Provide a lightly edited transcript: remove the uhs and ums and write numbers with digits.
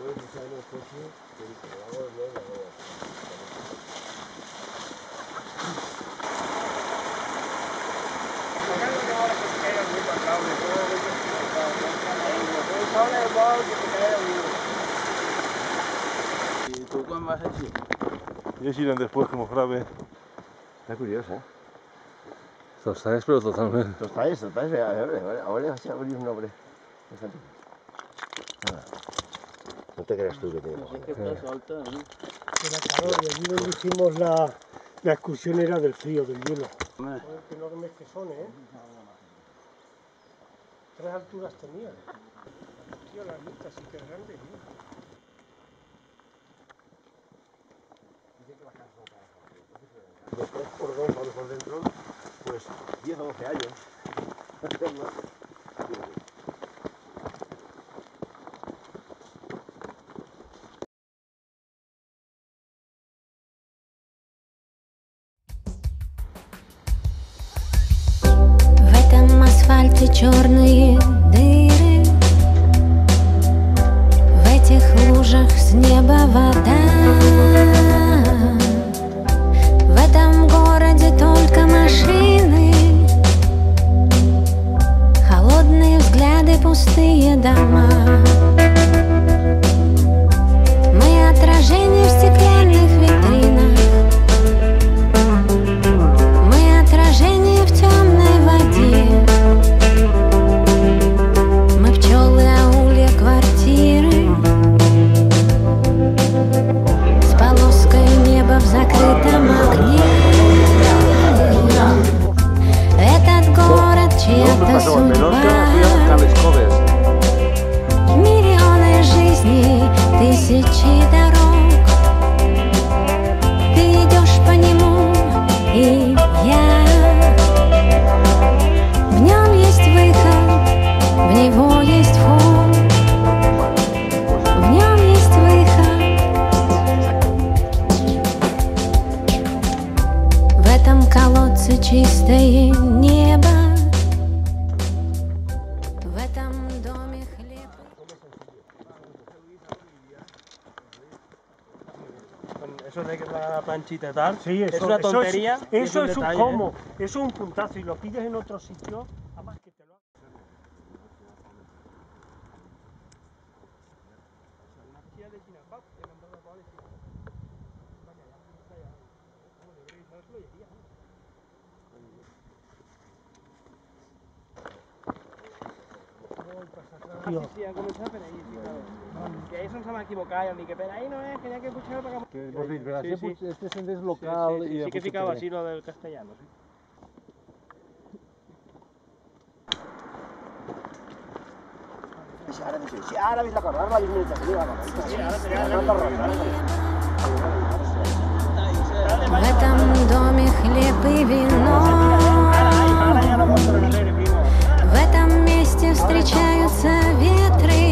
puedes usar el coche, que dice, vamos bien, I tu quan vas així? I així anem després que mos grave. Está curioso, Tostades, però totalment. Tostades, ahora vas a abrir un nombre. No te creas tú que tiene. Sí que està solta, no? Era calor y allí donde hicimos la excursión era del frío, del hielo. Home, Qué enormes que son, ¿eh? 3 alturas tenían. Tío, la ermita sí que es grande, tío. De 3 por 2 a lo mejor dentro, pues 10 o 12 años. В этом асфальте черные дыры, в этих лужах с неба вода. В этом городе только машины, холодные взгляды, пустые дома. Мы отражение в стеклянных витринах, мы отражение в темной воде. Мы пчелы, аулья, квартиры, с полоской неба в закрытом окне. Этот город чья-то судьба. Миллионы жизней, тысячи дорог. Ты идешь по нему, и я. В нем есть выход, в него есть вход. В нем есть выход. В этом колодце чистое небо. В этом доме хлеб. Eso de que la planchita y tal, Sí, eso, es una tontería. y Eso es un detalle, como, eso es un puntazo y lo pides en otro sitio, además que te lo Sí, sí, ha començat per ahí, sí, claro. Que eso no se m'ha equivocat, ni que per ahí no és, que n'hi ha que pujar per acá. Vos dit, però Sí, sí. este sender és local Sí, sí, i... sí que ficava així lo del castellano, sí. Sí, ahora ves la cámara, ahora la ves la cámara. Sí, ara seria В этом доме хлеб и вино. Ara ja no pots tornar enrere, primo. В этом месте встречаются ветры